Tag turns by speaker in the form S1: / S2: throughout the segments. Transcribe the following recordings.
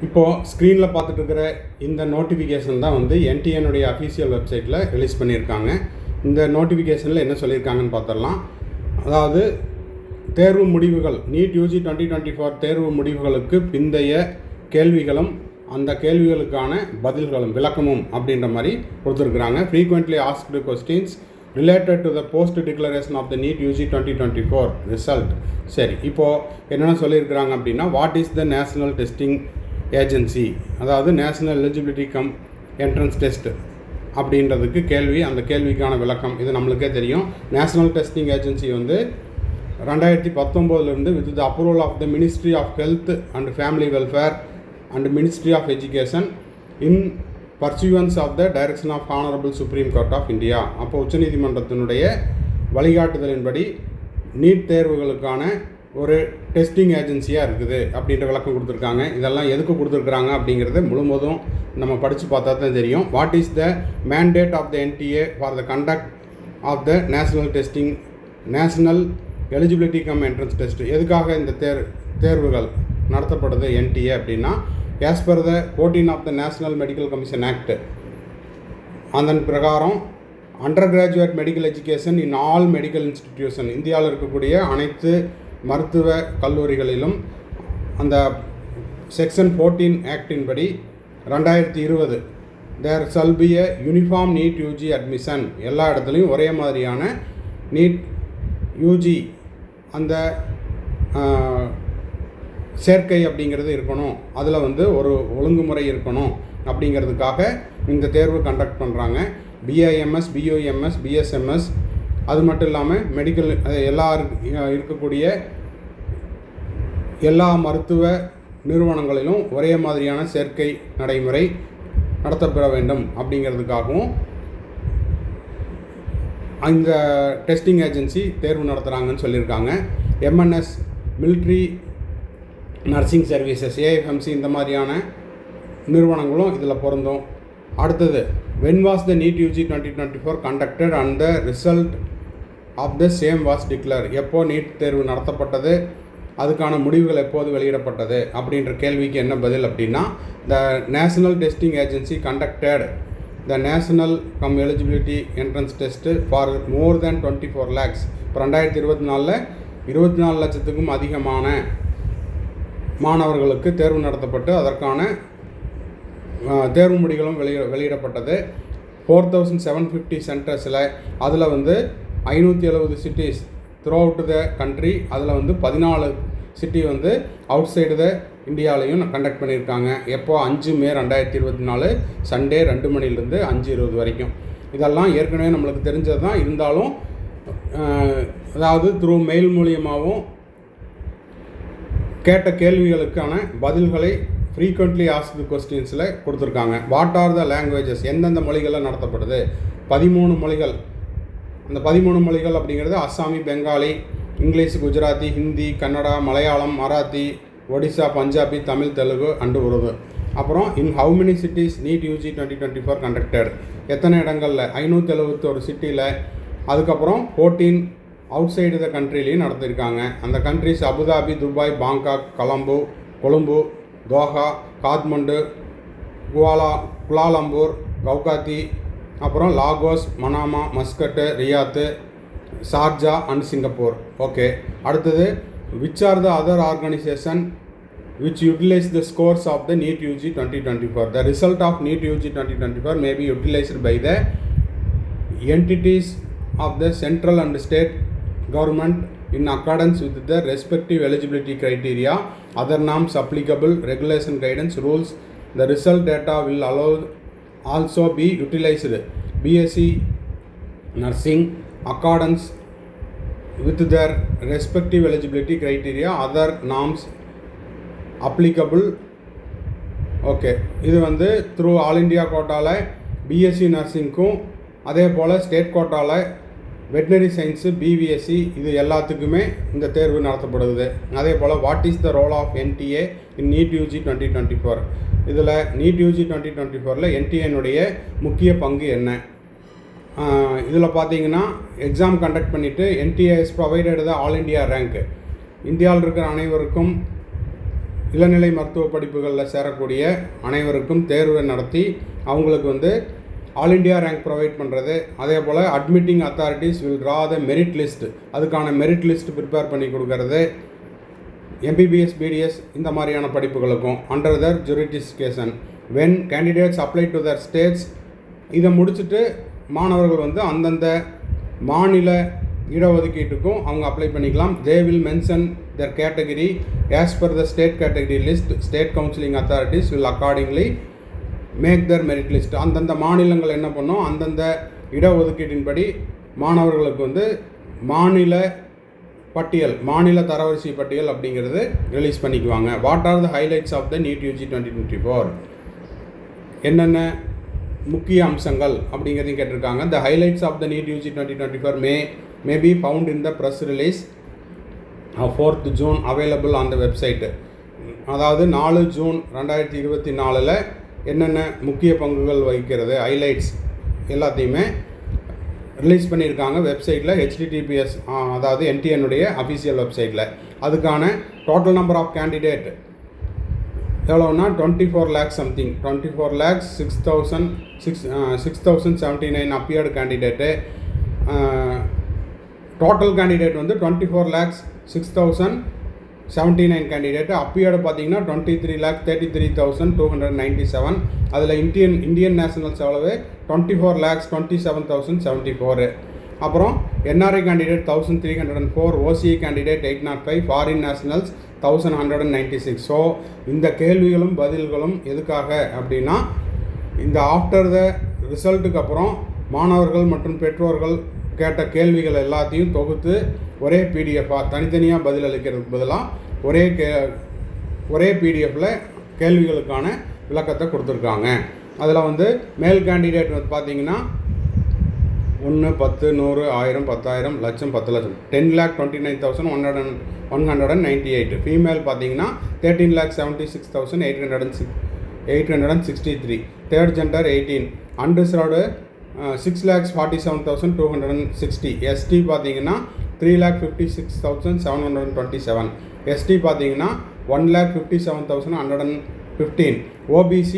S1: இப்போது ஸ்க்ரீனில் பார்த்துட்டு இருக்கிற இந்த நோட்டிஃபிகேஷன் தான் வந்து என்டிஏனுடைய அஃபீஷியல் வெப்சைட்டில் ரிலீஸ் பண்ணியிருக்காங்க. இந்த நோட்டிஃபிகேஷனில் என்ன சொல்லியிருக்காங்கன்னு பார்த்துடலாம். அதாவது தேர்வு முடிவுகள் நீட் யூஜி 2024 தேர்வு முடிவுகளுக்கு பிந்தைய கேள்விகளும் அந்த கேள்விகளுக்கான பதில்களும் விளக்கமும் அப்படின்ற மாதிரி கொடுத்துருக்குறாங்க. Frequently asked questions related to the post declaration of the NEET UG 2024 result. சரி, இப்போது என்னென்ன சொல்லியிருக்கிறாங்க அப்படின்னா, what is the national testing agency, அதாவது national eligibility cum entrance test அப்படின்றதுக்கு கேள்வி, அந்த கேள்விக்கான விளக்கம் இது நம்மளுக்கே தெரியும். நேஷ்னல் டெஸ்டிங் ஏஜென்சி வந்து 2019 with the approval of the ministry of health and family welfare and ministry of education in pursuance of the direction of honourable supreme court of India. அப்போ உச்சநீதிமன்றத்தினுடைய வழிகாட்டுதலின்படி நீட் தேர்வுகளுக்கான ஒரு டெஸ்டிங் ஏஜென்சியாக இருக்குது அப்படின்ற விளக்கம் கொடுத்துருக்காங்க. இதெல்லாம் எதுக்கு கொடுத்துருக்குறாங்க அப்படிங்கிறது முழுவதும் நம்ம படித்து பார்த்தா தான் தெரியும். What is the mandate of the NTA for the conduct of the national testing national eligibility cum entrance test, எதுக்காக இந்த தேர்வுகள் நடத்தப்படுது என்டிஏ அப்படின்னா, as per the 14 of the national medical commission act, அதன் பிரகாரம் undergraduate medical education in all medical institution, இந்தியாவில் இருக்கக்கூடிய அனைத்து மருத்துவ கல்லூரிகளிலும் அந்த செக்ஷன் 14 ஆக்டின் படி 2020 there shall be a uniform NEET UG admission, எல்லா இடத்துலையும் ஒரே மாதிரியான நீட் யூஜி அந்த சேர்க்கை அப்படிங்கிறது இருக்கணும், அதில் வந்து ஒரு ஒழுங்குமுறை இருக்கணும் அப்படிங்கிறதுக்காக இந்த தேர்வு கண்டக்ட் பண்ணுறாங்க. பிஐஎம்எஸ், பியூஎம்எஸ், பிஎஸ்எம்எஸ், அது மட்டும் இல்லாமல் மெடிக்கல் இருக்கக்கூடிய எல்லா மருத்துவ நிறுவனங்களிலும் ஒரே மாதிரியான சேர்க்கை நடைமுறை நடத்தப்பெற வேண்டும் அப்படிங்கிறதுக்காகவும் இந்த டெஸ்டிங் ஏஜென்சி தேர்வு நடத்துகிறாங்கன்னு சொல்லியிருக்காங்க. MNS, military nursing services, AFMC, இந்த மாதிரியான நிறுவனங்களும் இதில் பொருந்தும். அடுத்தது, when was the NEET UG 2024 conducted and the result of the same was declare, எப்போ நீட் தேர்வு நடத்தப்பட்டது, அதுக்கான முடிவுகள் எப்போது வெளியிடப்பட்டது அப்படின்ற கேள்விக்கு என்ன பதில் அப்படின்னா, த national testing agency conducted the national come eligibility entrance test for more than 24 lakhs. இப்போ 2024 24 லட்சத்துக்கும் அதிகமான மாணவர்களுக்கு தேர்வு நடத்தப்பட்டு அதற்கான தேர்வு முடிவுகளும் வெளியிடப்பட்டது. 4750 சென்டர்ஸில் அதில் வந்து 570 cities through out the country, அதில் வந்து 14 சிட்டி வந்து அவுட் சைடு த இந்தியாவிலையும் கண்டக்ட் பண்ணியிருக்காங்க. எப்போ 5 மே 2024 சண்டே 2 மணிலேருந்து 5:20 வரைக்கும். இதெல்லாம் ஏற்கனவே நம்மளுக்கு தெரிஞ்சது தான், இருந்தாலும் அதாவது த்ரூ மெயில் மூலியமாகவும் கேட்ட கேள்விகளுக்கான பதில்களை ஃப்ரீக்வெண்ட்லி ஆஸ்க்டு கொஸ்டின்ஸில் கொடுத்துருக்காங்க. வாட் ஆர் த லாங்குவேஜஸ், எந்தெந்த மொழிகளில் நடத்தப்படுது, 13 மொழிகள். அந்த 13 மொழிகள் அப்படிங்கிறது அஸ்ஸாமி, பெங்காலி, இங்கிலீஷ், குஜராத்தி, ஹிந்தி, கன்னடா, மலையாளம், மராத்தி, ஒடிசா, பஞ்சாபி, தமிழ், தெலுங்கு அண்டு உருது. அப்புறம் in how many cities NEET UG 2024 conducted, எத்தனை இடங்களில், 571 சிட்டியில். அதுக்கப்புறம் 14 அவுட் சைடு த கண்ட்ரிலையும் நடத்தியிருக்காங்க. அந்த countries Abu Dhabi, Dubai, Bangkok, Colombo, Doha, Kathmandu, Kuala Lumpur, Guwahati, அப்புறம் Lagos, Manama, Muscat, Riyadh, Sharjah and Singapore. Okay, அடுத்தது, which are the other organisation which utilize the scores of the NEET UG 2024. The result of NEET UG 2024 may be utilized by the entities of the central and state government in accordance with the respective eligibility criteria, other norms applicable, regulation, guidance, rules. The result data will also be utilized. BSc nursing accordance with their respective eligibility criteria, other norms applicable. Okay, இது வந்து through all India கோட்டாவில் BSc நர்சிங்க்கும் அதே போல் state கோட்டாவில் veterinary science, BVSc, இது எல்லாத்துக்குமே இந்த தேர்வு நடத்தப்படுது. அதே போல் what is the role of NTA in NEET UG 2024, இதில் நீட் யூஜி 2024 என்டிஏனுடைய முக்கிய பங்கு என்ன? இதில் பார்த்தீங்கன்னா, எக்ஸாம் கண்டக்ட் பண்ணிவிட்டு NDA is provided the all India rank, இந்தியாவில் இருக்கிற அனைவருக்கும் இளநிலை மருத்துவ படிப்புகளில் சேரக்கூடிய அனைவருக்கும் தேர்வை நடத்தி அவங்களுக்கு வந்து ஆல் இண்டியா ரேங்க் ப்ரொவைட் பண்ணுறது. அதே போல் admitting authorities will draw the merit list, அதுக்கான மெரிட் லிஸ்ட் ப்ரிப்பேர் பண்ணி கொடுக்கறது. MBBS BDS இந்த மாதிரியான படிப்புகளுக்கும் under their jurisdiction when candidates apply to their states. இதை முடிச்சுட்டு மாணவர்கள் வந்து அந்தந்த மாநில இடஒதுக்கீட்டுக்கும் அவங்க அப்ளை பண்ணிக்கலாம். They will mention their category as per the state category list. State counseling authorities will accordingly make their merit list. அந்தந்த மாநிலங்கள் என்ன பண்ணோம், அந்தந்த இடஒதுக்கீட்டின்படி மாணவர்களுக்கு வந்து மாநில பட்டியல், மாநில தரவரிசை பட்டியல் அப்படிங்கிறது ரிலீஸ் பண்ணிக்குவாங்க. What are the highlights of the NEET UG 2024? என்னென்ன முக்கிய அம்சங்கள் அப்படிங்கிறதையும் கேட்டிருக்காங்க. The highlights of the NEET UG 2024 may be found in the press release 4th June available on the website. அதாவது 4 ஜூன் 2024 என்னென்ன முக்கிய பங்குகள் வகிக்கிறது, ஹைலைட்ஸ் எல்லாத்தையுமே ரிலீஸ் பண்ணியிருக்காங்க வெப்சைட்டில். HTTPS அதாவது NTNுடைய அஃபிஷியல் வெப்சைட்டில். அதுக்கான டோட்டல் நம்பர் ஆஃப் கேண்டிடேட் எவ்வளோன்னா 24 lakhs something, 24 lakhs 6,079 appeared candidate. Total candidate வந்து 24 lakhs 6,079 கேண்டிடேட்டு. அப்பியர்டு பார்த்தீங்கன்னா 23 lakh 33,297. அதில் இந்தியன் நேஷனல்ஸ் எவ்வளவு 24 lakhs 27,074. அப்புறம் NRI candidate 1,304, OCI candidate 805, foreign nationals 1,196. So இந்த கேள்விகளும் பதில்களும் எதுக்காக அப்படின்னா, இந்த ஆஃப்டர் த ரிசல்ட்டுக்கு அப்புறம் மாணவர்கள் மற்றும் பெற்றோர்கள் கேட்ட கேள்விகள் எல்லாத்தையும் தொகுத்து ஒரே பிடிஎஃபாக தனித்தனியாக பதில் அளிக்கிறதுக்கு பதிலாக ஒரே பிடிஎஃப்பில் கேள்விகளுக்கான விளக்கத்தை கொடுத்துருக்காங்க. அதில் வந்து மேல் கேண்டிடேட் வந்து பார்த்தீங்கன்னா 1, 10, 100, 1000, 10,000, லட்சம், 10 லட்சம் 10,29,198. ஃபீமேல் பார்த்தீங்கன்னா 13,76,863. Third gender 18. அன்ரிசர்வ்டு 6,47,260. ST பார்த்தீங்கன்னா 3,56,727. ST பார்த்தீங்கன்னா 1,57,115. OBC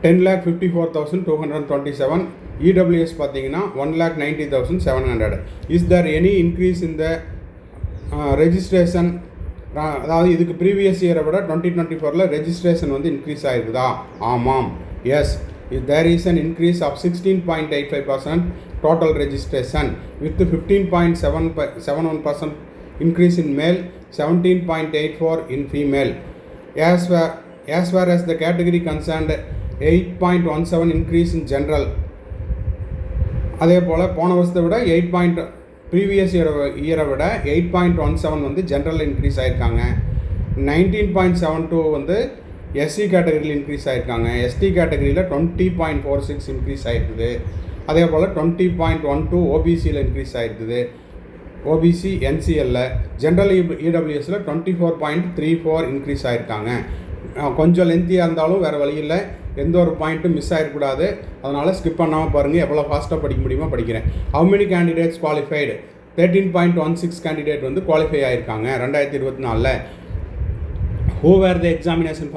S1: 10,54,227. EWS பார்த்தீங்கன்னா 1,90,700. Is there any increase in the registration? அதாவது இதுக்கு ப்ரீவியஸ் இயரை விட 2024 ரெஜிஸ்ட்ரேஷன் வந்து இன்க்ரீஸ் ஆகிருக்குதா? ஆமாம், S. There is an increase of 16.85% total registration with 15.71% increase in male, 17.84 in female. As far as the category concerned, 8.17 increase in general. அதே போல் போன வருஷத்தை விட previous இயரை விட 8.17 வந்து ஜென்ரல் இன்க்ரீஸ் ஆகிருக்காங்க. 19.72 வந்து SC கேட்டகரியில் இன்க்ரீஸ் ஆகிருக்காங்க. ST கேட்டகரியில் 20.46 இன்க்ரீஸ் ஆகிருக்குது. அதே போல் 20.12 OBCயில் இன்க்ரீஸ் ஆகிருக்குது. OBC NCLல. ஜென்ரல் EWSல 24.34 இன்க்ரீஸ் ஆகிருக்காங்க. கொஞ்சம் லென்த்தியாக இருந்தாலும் வேறு வழி இல்லை, எந்த ஒரு பாயிண்ட்டும் மிஸ் ஆகிடக்கூடாது. அதனால் ஸ்கிப் பண்ணாமல் பாருங்கள், எவ்வளோ ஃபாஸ்ட்டாக படிக்க முடியுமோ படிக்கிறேன். How many candidates qualified? 13.16 candidate வந்து qualify ஆகிருக்காங்க 2024. Who were the examination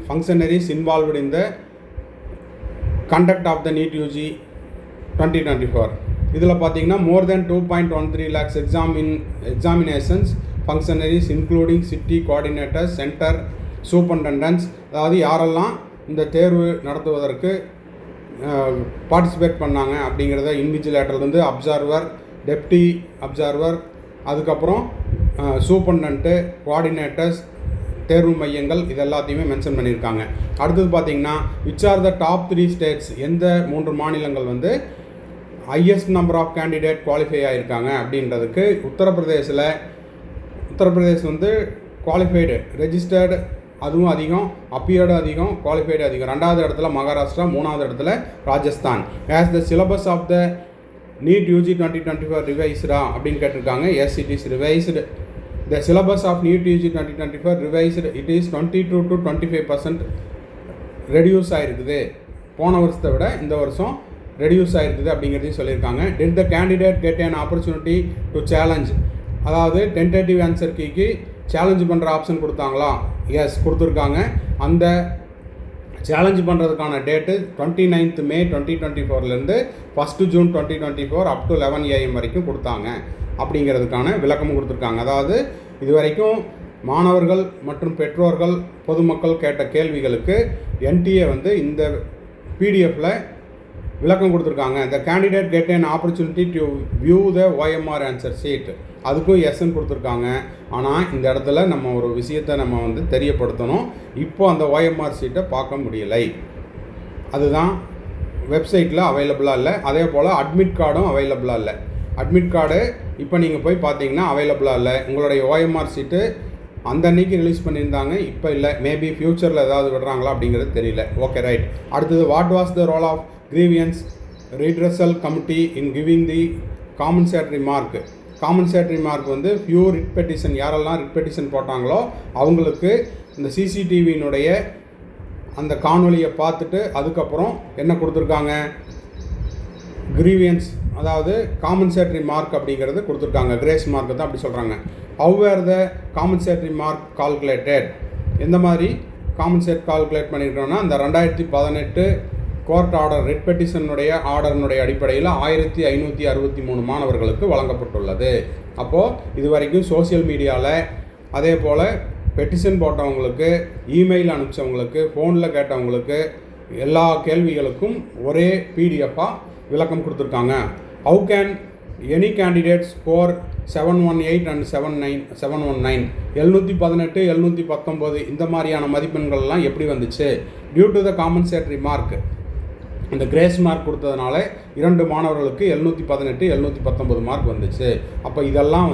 S1: functionaries involved in the conduct of the NEET UG 2024? இதில் பார்த்தீங்கன்னா more than 2.13 lakhs examinations functionaries including city coordinators, center superintendents. அதாவது யாரெல்லாம் இந்த தேர்வு நடத்துவதற்கு பார்ட்டிசிபேட் பண்ணாங்க அப்படிங்கிறத இன்விஜிலேட்டர்லேருந்து அப்சர்வர், டெப்டி அப்சர்வர், அதுக்கப்புறம் சூப்பர்டென்ட்டு, கோஆர்டினேட்டர்ஸ், தேர்வு மையங்கள், இது எல்லாத்தையுமே மென்ஷன் பண்ணியிருக்காங்க. அடுத்தது பார்த்திங்கன்னா which are the top 3 states? எந்த 3 மாநிலங்கள் வந்து highest number of candidate qualify ஆகியிருக்காங்க அப்படின்றதுக்கு உத்தரப்பிரதேஷ் வந்து குவாலிஃபைடு, ரெஜிஸ்டர்டு அதுவும் அதிகம், அப்பியர்டு அதிகம், குவாலிஃபைடு அதிகம். 2வது இடத்துல மகாராஷ்டிரா, 3வது இடத்துல Rajasthan. As the syllabus of the NEET UG 2024 ரிவைஸ்டா அப்படின்னு கேட்டிருக்காங்க. Yes, it is revised. The syllabus of NEET UG 2024 revised. It is 22 to 25% reduce ஆகிருக்குது. போன வருஷத்தை விட இந்த வருஷம் ரெடியூஸ் ஆகிருக்குது அப்படிங்கிறதையும் சொல்லியிருக்காங்க. Did the candidate get an opportunity to challenge? அதாவது டென்டேட்டிவ் ஆன்சர் கீக்கு சேலஞ்சு பண்ணுற ஆப்ஷன் கொடுத்தாங்களா? எஸ் கொடுத்துருக்காங்க. அந்த சேலஞ்சு பண்ணுறதுக்கான date 29th May 2024 1 June 2024 up to 11 AM வரைக்கும் கொடுத்தாங்க அப்படிங்கிறதுக்கான விளக்கமும் கொடுத்துருக்காங்க. அதாவது இது வரைக்கும் மாணவர்கள் மற்றும் பெற்றோர்கள் பொதுமக்கள் கேட்ட கேள்விகளுக்கு என்டிஏ இந்த பிடிஎஃப்பில் விளக்கம் கொடுத்துருக்காங்க. The candidate get an opportunity to view the OMR answer sheet, அதுக்கும் எஸ்ன்னு கொடுத்துருக்காங்க. ஆனால் இந்த இடத்துல நம்ம ஒரு விஷயத்தை நம்ம தெரியப்படுத்தணும். இப்போ அந்த OMR ஷீட்டை பார்க்க முடியலை, அதுதான் வெப்சைட்டில் அவைலபிளாக இல்லை. அதே போல் அட்மிட் கார்டும் அவைலபிளாக இல்லை. அட்மிட் கார்டு இப்போ நீங்கள் போய் பார்த்தீங்கன்னா அவைலபிளாக இல்லை. உங்களுடைய OMR ஷீட்டு அந்த அன்னைக்கு ரிலீஸ் பண்ணியிருந்தாங்க, இப்போ இல்லை. மேபி ஃப்யூச்சரில் ஏதாவது விடுறாங்களா அப்படிங்கிறது தெரியல. Okay right. அடுத்தது what was the role of grievance redressal committee in giving the compensatory mark. Compensatory mark few writ petition, யாரெல்லாம் ரிட் பெட்டிஷன் போட்டாங்களோ அவங்களுக்கு இந்த சிசிடிவியினுடைய அந்த காணொலியை பார்த்துட்டு அதுக்கப்புறம் என்ன கொடுத்துருக்காங்க, கிரீவியன்ஸ் அதாவது காம்பன்சேட்டரி மார்க் அப்படிங்கிறது கொடுத்துருக்காங்க. கிரேஸ் மார்க் தான் அப்படி சொல்கிறாங்க. How were the compensatory mark calculated, எந்த மாதிரி காம்பன்சேட் கால்குலேட் பண்ணியிருக்கோன்னா அந்த 2018 கோர்ட் ஆர்டர் ரிட் பெட்டிஷனுடைய ஆர்டர்னுடைய அடிப்படையில் 1563 மாணவர்களுக்கு வழங்கப்பட்டுள்ளது. அப்போது இது வரைக்கும் சோசியல் மீடியாவில் அதே போல் பெட்டிஷன் போட்டவங்களுக்கு, இமெயில் அனுப்பிச்சவங்களுக்கு, ஃபோனில் கேட்டவங்களுக்கு எல்லா கேள்விகளுக்கும் ஒரே பிடிஎஃபாக விளக்கம் கொடுத்துருக்காங்க. How can any candidate score 718 and 719 718 719 இந்த மாதிரியான மதிப்பெண்கள்லாம் எப்படி வந்துச்சு? Due to the compensatory mark, அந்த கிரேஸ் மார்க் கொடுத்ததுனால 2 மாணவர்களுக்கு 718 719 மார்க் வந்துச்சு. அப்போ இதெல்லாம்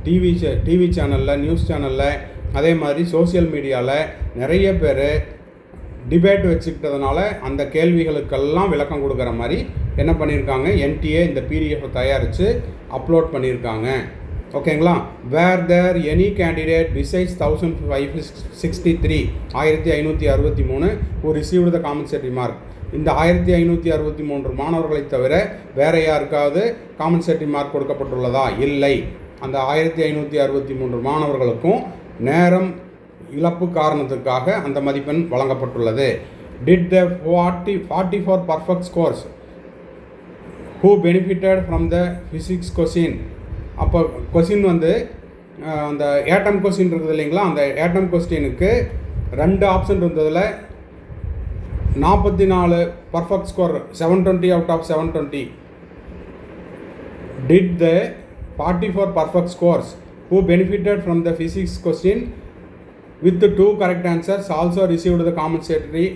S1: டிவி சேனலில், நியூஸ் சேனலில், அதே மாதிரி சோசியல் மீடியாவில் நிறைய பேர் டிபேட் வச்சுக்கிட்டதுனால அந்த கேள்விகளுக்கெல்லாம் விளக்கம் கொடுக்குற மாதிரி என்ன பண்ணியிருக்காங்க, என்டிஏ இந்த பிடிஎஃப்பை தயாரித்து அப்லோட் பண்ணியிருக்காங்க. ஓகேங்களா? Were there any candidate besides 1563 1563 who received the compensatory mark, இந்த 1563 மாணவர்களை தவிர வேறு யாருக்காவது காம்பன்சேட்டரி மார்க் கொடுக்கப்பட்டுள்ளதா? இல்லை. அந்த 1563 மாணவர்களுக்கும் நேரம் இழப்பு காரணத்துக்காக அந்த மதிப்பெண் வழங்கப்பட்டுள்ளது. Did the 44 perfect scores who benefited from the physics question, அப்போ கொஸ்டின் அந்த ஏட்டம் கொஸ்டின் இருக்குது இல்லைங்களா, அந்த ஏட்டம் கொஸ்டினுக்கு 2 ஆப்ஷன் இருந்ததில் 44 perfect score 720 out of 720. Did the 44 perfect scores who benefited from the physics question with the 2 correct answers also received the compensatory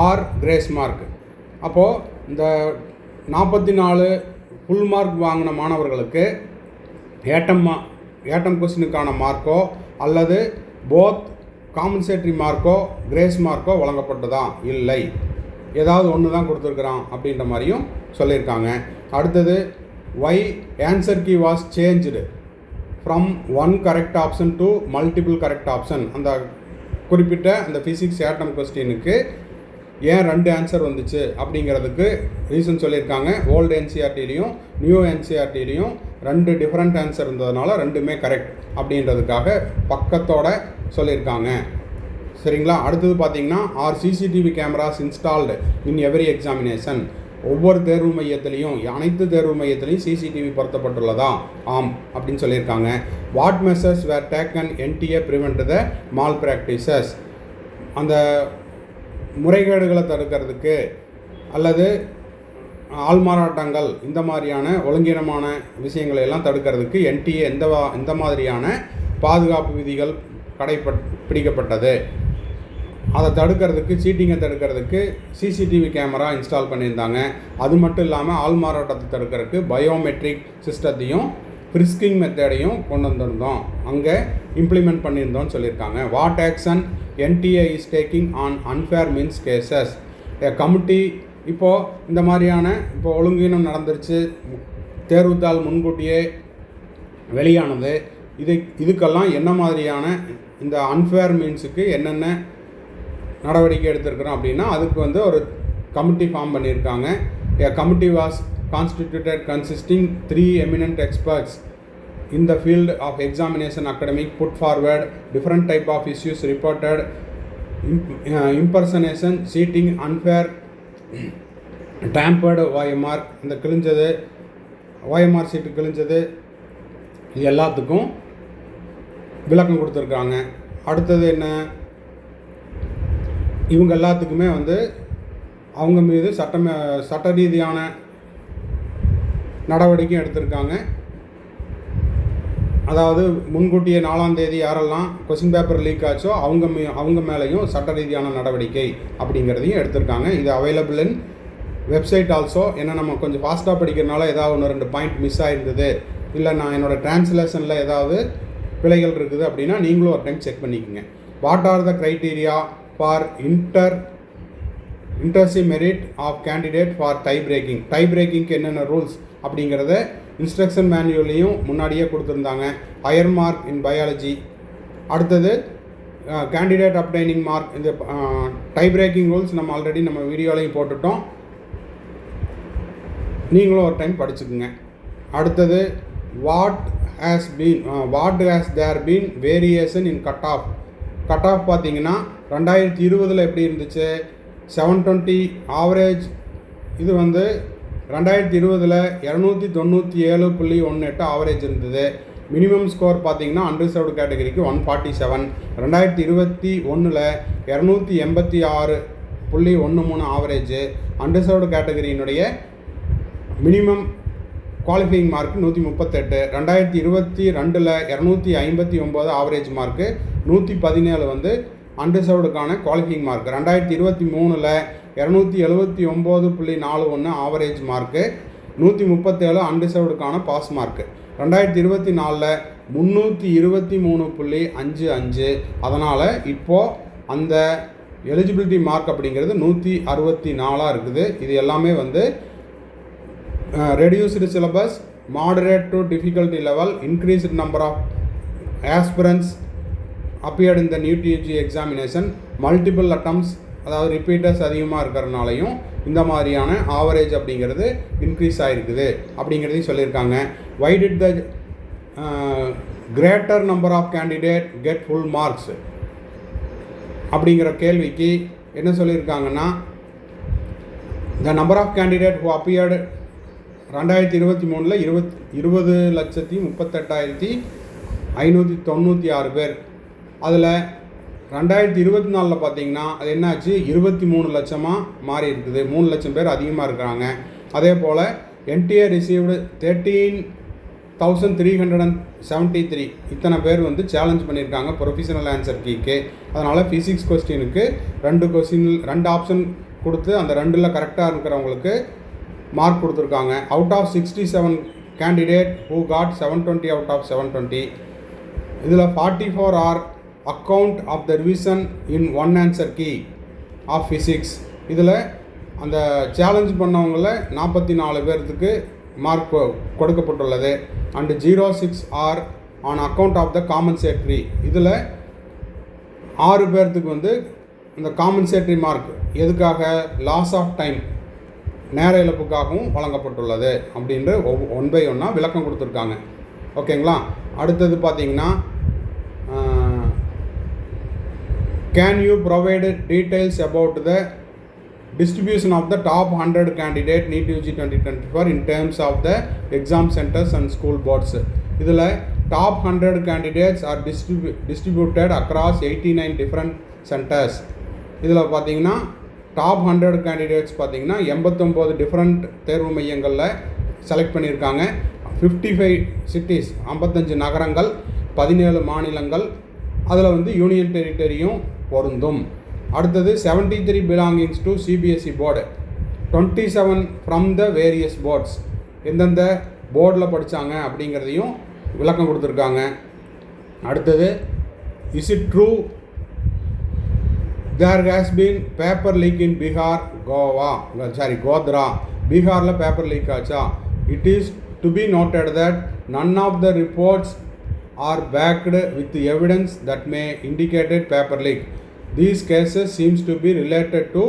S1: or grace mark? அப்போது இந்த 44 full mark வாங்கின மாணவர்களுக்கு atom கொஸ்டினுக்கான மார்க்கோ அல்லது போத் காம்பன்சேட்டரி மார்க்கோ grace மார்க்கோ வழங்கப்பட்டதா? இல்லை. ஏதாவது ஒன்று தான் கொடுத்துருக்குறான் அப்படின்ற மாதிரியும் சொல்லியிருக்காங்க. அடுத்தது why answer key was changed from 1 correct option to multiple correct option. அந்த குறிப்பிட்ட அந்த ஃபிசிக்ஸ் ஏட்டம் கொஸ்டினுக்கு ஏன் 2 ஆன்சர் வந்துச்சு அப்படிங்கிறதுக்கு ரீசன் சொல்லியிருக்காங்க. ஓல்டு என்சிஆர்டிலையும் நியூ என்சிஆர்டிலையும் 2 டிஃப்ரெண்ட் ஆன்சர் இருந்ததுனால 2மே கரெக்ட் அப்படின்றதுக்காக பக்கத்தோட சொல்லியிருக்காங்க. சரிங்களா? அடுத்தது பார்த்தீங்கன்னா are CCTV cameras installed in every examination, ஒவ்வொரு தேர்வு மையத்திலையும் அனைத்து தேர்வு மையத்திலையும் சிசிடிவி பொருத்தப்பட்டுள்ளதா? ஆம் அப்படின்னு சொல்லியிருக்காங்க. What measures were taken NDA prevent the mall practices, அந்த முறைகேடுகளை தடுக்கிறதுக்கு அல்லது ஆள்மாறாட்டங்கள் இந்த மாதிரியான ஒழுங்கீனமான விஷயங்களை எல்லாம் தடுக்கிறதுக்கு என்டிஏ எந்த மாதிரியான பாதுகாப்பு விதிகள் பிடிக்கப்பட்டது? அதை தடுக்கிறதுக்கு, சீட்டிங்கை தடுக்கிறதுக்கு சிசிடிவி கேமரா இன்ஸ்டால் பண்ணியிருந்தாங்க. அது மட்டும் இல்லாமல் ஆள்மாறாட்டத்தை தடுக்கிறதுக்கு பயோமெட்ரிக் சிஸ்டத்தையும் ஃப்ரிஸ்கிங் மெத்தடையும் கொண்டு வந்திருந்தோம், அங்கே இம்ப்ளிமெண்ட் பண்ணியிருந்தோம்னு சொல்லியிருக்காங்க. What action NDA is taking on unfair means cases, committee இப்போது இந்த மாதிரியான ஒழுங்கீனம் நடந்துருச்சு, தேர்வுத்தாள் முன்கூட்டியே வெளியானது, இதுக்கெல்லாம் என்ன மாதிரியான இந்த அன்ஃபேர் மீன்ஸுக்கு என்னென்ன நடவடிக்கை எடுத்திருக்கிறோம் அப்படின்னா அதுக்கு ஒரு கமிட்டி ஃபார்ம் பண்ணியிருக்காங்க. Committee was constituted consisting 3 eminent experts in the field of examination academic put forward different type of issues reported, impersonation, cheating, unfair, tampered OMR, இந்த கிழிஞ்சது OMR சீட்டு கிழிஞ்சது, இது எல்லாத்துக்கும் விளக்கம் கொடுத்துருக்காங்க. அடுத்தது என்ன, இவங்க எல்லாத்துக்குமே வந்து அவங்க மீது சட்ட ரீதியான நடவடிக்கையும் எடுத்திருக்காங்க. அதாவது முன்கூட்டியே 4ஆம் தேதி யாரெல்லாம் கொஸ்டின் பேப்பர் லீக் ஆச்சோ அவங்க மேலேயும் சட்ட ரீதியான நடவடிக்கை அப்படிங்கிறதையும் எடுத்திருக்காங்க. இது அவைலபிள் இன் வெப்சைட் ஆல்சோ. ஏன்னா நம்ம கொஞ்சம் ஃபாஸ்ட்டாக படிக்கிறனால ஏதாவது 1-2 பாயிண்ட் மிஸ் ஆகிருந்தது, இல்லை நான் என்னோடய டிரான்ஸ்லேஷனில் ஏதாவது பிழைகள் இருக்குது அப்படின்னா நீங்களும் ஒரு டைம் செக் பண்ணிக்கோங்க. What are the criteria for inter se merit of candidate for tie பிரேக்கிங்க்கு என்னென்ன ரூல்ஸ் அப்படிங்கிறத இன்ஸ்ட்ரக்ஷன் மேனுவல்லையும் முன்னாடியே கொடுத்துருந்தாங்க. Higher mark in biology. அடுத்தது கேண்டிடேட் அப்டைனிங் மார்க். இந்த டை பிரேக்கிங் ரூல்ஸ் நம்ம ஆல்ரெடி நம்ம வீடியோலையும் போட்டுட்டோம், நீங்களும் ஒரு டைம் படிச்சுக்குங்க. அடுத்தது what has there been variation in cut off பார்த்தீங்கன்னா 2020 எப்படி இருந்துச்சு, 720 ஆவரேஜ். இது வந்து 2020 297.18 ஆவரேஜ் இருந்தது. மினிமம் ஸ்கோர் பார்த்தீங்கன்னா அன்ரிசர்வ்டு கேட்டகரிக்கு 147. 2021 286.13 ஆவரேஜ். அன்ரிசர்வ்டு கேட்டகரியினுடைய minimum qualifying mark 138. 2022 259 average mark. 117 வந்து அன்ரிசர்வ்டுக்கான குவாலிஃபையிங் மார்க். 2023 279.41 average mark. 137 அன்ரிசர்வ்டுக்கான பாஸ் மார்க்கு. 2024 323.55. அதனால் இப்போது அந்த எலிஜிபிலிட்டி மார்க் அப்படிங்கிறது 164 இருக்குது. இது எல்லாமே வந்து reduced syllabus, moderate to difficulty level, increased number of aspirants appeared in the new TG examination, multiple attempts, அதாவது ரிப்பீட்டர்ஸ் அதிகமாக இருக்கிறனாலையும் இந்த மாதிரியான ஆவரேஜ் அப்படிங்கிறது இன்க்ரீஸ் ஆகிருக்குது அப்படிங்கிறதையும் சொல்லியிருக்காங்க. Why did the greater number of candidate get full marks அப்படிங்கிற கேள்விக்கு என்ன சொல்லியிருக்காங்கன்னா, the number of candidate who appeared 2023 20,38,596 பேர். அதில் 2024 பார்த்தீங்கன்னா அது என்னாச்சு, 23 லட்சமாக மாறி இருக்குது. 3 லட்சம் பேர் அதிகமாக இருக்கிறாங்க. அதே போல் என்டிஏ ரிசீவ்டு 13,373. இத்தனை பேர் வந்து சேலஞ்ச் பண்ணியிருக்காங்க ப்ரொஃபஷனல் ஆன்சர் கீக்கு. அதனால் ஃபிசிக்ஸ் கொஸ்டினுக்கு 2 ஆப்ஷன் கொடுத்து அந்த 2ல் கரெக்டாக இருக்கிறவங்களுக்கு மார்க் கொடுத்துருக்காங்க. Out of 67 candidate who got 720 out of 720. இதில் 44 are account of the revision in 1 answer key of physics. இதில் அந்த சேலஞ்ச் பண்ணவங்கள 44 பேர்த்துக்கு மார்க் கொடுக்கப்பட்டுள்ளது. And 06 are on account of the compensatory. இதில் 6 பேர்த்துக்கு வந்து இந்த காம்பன்சேட்ரி மார்க் எதுக்காக, லாஸ் ஆஃப் டைம், நேர இழப்புக்காகவும் வழங்கப்பட்டுள்ளது அப்படின்ற 1 by 1 விளக்கம் கொடுத்துருக்காங்க. ஓகேங்களா. அடுத்தது பார்த்தீங்கன்னா, can you provide details about the distribution of the top 100 candidate NEET UG 2024 in terms of the exam centers and school boards. இதில் top 100 candidates are distributed across 89 different centers. இதில் பார்த்தீங்கன்னா டாப் 100 கேண்டிடேட்ஸ் பார்த்தீங்கன்னா 89 different தேர்வு மையங்களில் select பண்ணியிருக்காங்க. 55 cities, 55 நகரங்கள், 17 மாநிலங்கள், அதில் வந்து யூனியன் டெரிட்டரியும் பொருந்தும். அடுத்தது 73 belongings to CBSE board, 27 from the various boards. எந்தெந்த போர்டில் படித்தாங்க அப்படிங்கிறதையும் விளக்கம் கொடுத்துருக்காங்க. அடுத்தது, is it true there has been paper leak in Bihar, Godhra. பீகாரில் பேப்பர் லீக் ஆச்சா? It is to be noted that none of the reports are backed with evidence that may indicate paper leak. These cases seems to be related to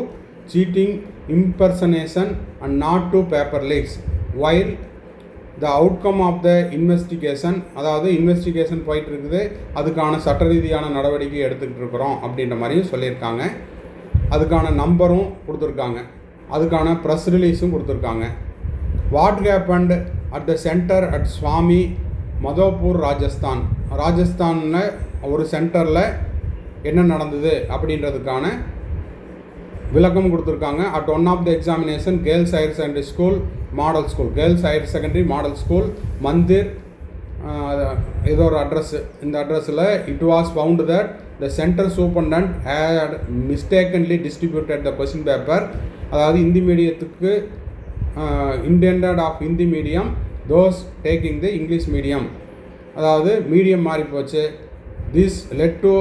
S1: cheating, impersonation and not to paper leaks. While the outcome of the investigation, அதாவது investigation போயிட்டு இருக்குது, அதுக்கான சட்ட ரீதியான நடவடிக்கை எடுத்துக்கிட்டு இருக்கிறோம் அப்படின்ற மாதிரியும் சொல்லியிருக்காங்க. அதுக்கான நம்பரும் கொடுத்துருக்காங்க, அதுக்கான ப்ரெஸ் ரிலீஸும் கொடுத்துருக்காங்க. What happened at the centre at Sawai Madhopur Rajasthan, ராஜஸ்தானில் ஒரு சென்டரில் என்ன நடந்தது அப்படின்றதுக்கான விளக்கம் கொடுத்துருக்காங்க. At one of the examination girls higher secondary school model school, girls higher secondary model school Mandir, ஏதோ ஒரு அட்ரஸ்ஸு, இந்த அட்ரஸில் it was found that the centre superintendent had mistakenly distributed the question paper, அதாவது இந்தி மீடியத்துக்கு intended of Hindi medium those taking the English medium, அதாவது medium மாறி போச்சு. This led to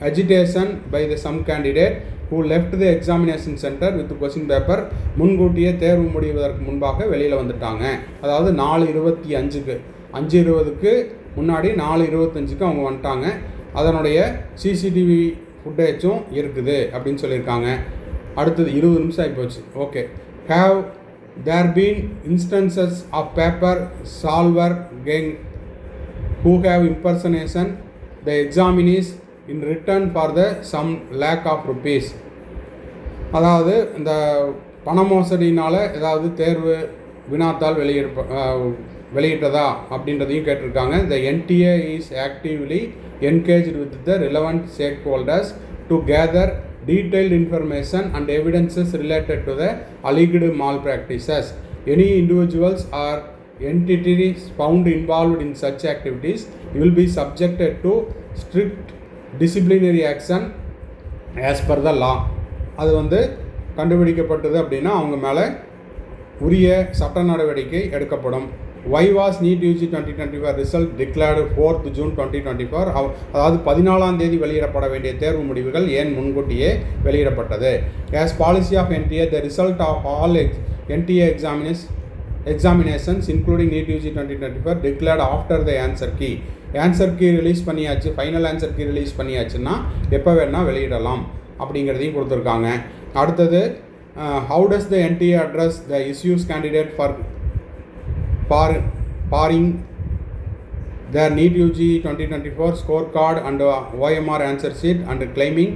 S1: agitation by the some candidate who left the examination center with question paper, முன்கூட்டியே தேர்வு முடிவதற்கு முன்பாக வெளியில் வந்துட்டாங்க. அதாவது 4:25க்கு 5:20க்கு முன்னாடி 4:25க்கு அவங்க வந்துட்டாங்க. அதனுடைய சிசிடிவி ஃபுட்டேஜும் இருக்குது அப்படின்னு சொல்லியிருக்காங்க. அடுத்தது 20 நிமிஷம் ஆகிப்போச்சு. Okay, have there been instances of paper solver gang who have impersonation the examinees in return for the some lack of rupees, அதாவது இந்த பண மோசடினால் ஏதாவது தேர்வு வினாத்தால் வெளியிட்டதா அப்படின்றதையும் கேட்டிருக்காங்க. த NTA is actively engaged with the relevant stakeholders to gather detailed information and evidences related to the alleged malpractices. Any individuals or entities found involved in such activities will be subjected to strict disciplinary action as per the law. அது கண்டுபிடிக்கப்பட்டது அப்படின்னா அவங்க மேலே உரிய சட்ட நடவடிக்கை எடுக்கப்படும். Why was NEET UG 2024 result declared 4th June 2024, அதாவது 14ஆம் தேதி வெளியிடப்பட வேண்டிய தேர்வு முடிவுகள் ஏன் முன்கூட்டியே வெளியிடப்பட்டது? As policy of NTA, the result of all NTA examinations including NEET UG 2024 declared after the answer key. Answer key release பண்ணியாச்சு, ஃபைனல் ஆன்சர் கீ ரிலீஸ் பண்ணியாச்சுன்னா எப்போ வேணால் வெளியிடலாம் அப்படிங்கிறதையும் கொடுத்துருக்காங்க. அடுத்தது how does the NTA address the issues candidate for paring their NEET UG 2024 scorecard and OMR answer sheet and claiming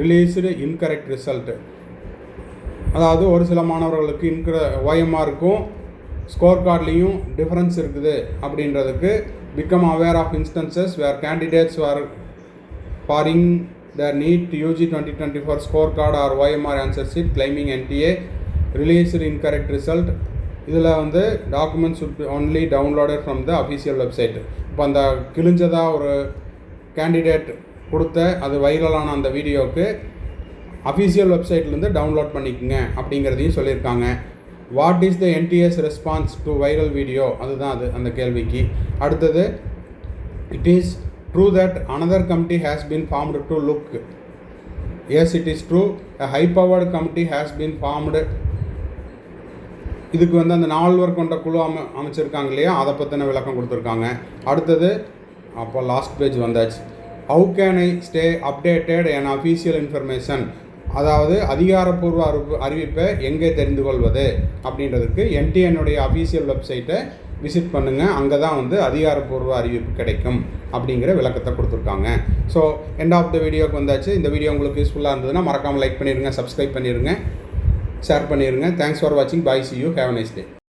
S1: released incorrect result, அதாவது ஒரு சில மாணவர்களுக்கு OMRக்கும் ஸ்கோர் கார்ட்லேயும் டிஃப்ரென்ஸ் இருக்குது அப்படின்றதுக்கு become aware of instances where candidates were paring their NEET UG 2024 scorecard or OMR answer sheet claiming NTA released incorrect result. இதில் documents should be only downloaded from the official website. இப்போ அந்த கிழிஞ்சதாக ஒரு candidate கொடுத்த அது வைரலான அந்த வீடியோவுக்கு official வெப்சைட்லேருந்து download பண்ணிக்கோங்க அப்படிங்கிறதையும் சொல்லியிருக்காங்க. What is the NTS response to viral video, அதுதான் அது அந்த கேள்விக்கு. அடுத்தது it is true that another committee has been formed to look. Yes, it is true. A high powered committee has been formed. இதுக்கு அந்த 4 பேர் கொண்ட குழு அமைச்சிருக்காங்க இல்லையா, அதை பற்றின விளக்கம் கொடுத்துருக்காங்க. அடுத்தது அப்போ லாஸ்ட் பேஜ் வந்தாச்சு. How can I stay updated and official information, அதாவது அதிகாரப்பூர்வ அறிவிப்பை எங்கே தெரிந்து கொள்வது அப்படின்றதுக்கு என்டிஎன்னுடைய அஃபீஷியல் வெப்சைட்டை விசிட் பண்ணுங்கள், அங்கே தான் அதிகாரப்பூர்வ அறிவிப்பு கிடைக்கும் அப்படிங்கிற விளக்கத்தை கொடுத்துருக்காங்க. ஸோ எண்ட் ஆஃப் த வீடியோக்கு வந்தாச்சு. இந்த வீடியோ உங்களுக்கு யூஸ்ஃபுல்லாக இருந்ததுன்னா மறக்காமல் லைக் பண்ணிடுங்க, சப்ஸ்கிரைப் பண்ணிடுங்க, ஷேர் பண்ணிடுங்க. தேங்க்ஸ் ஃபார் வாட்சிங். Bye, see you, have a nice day.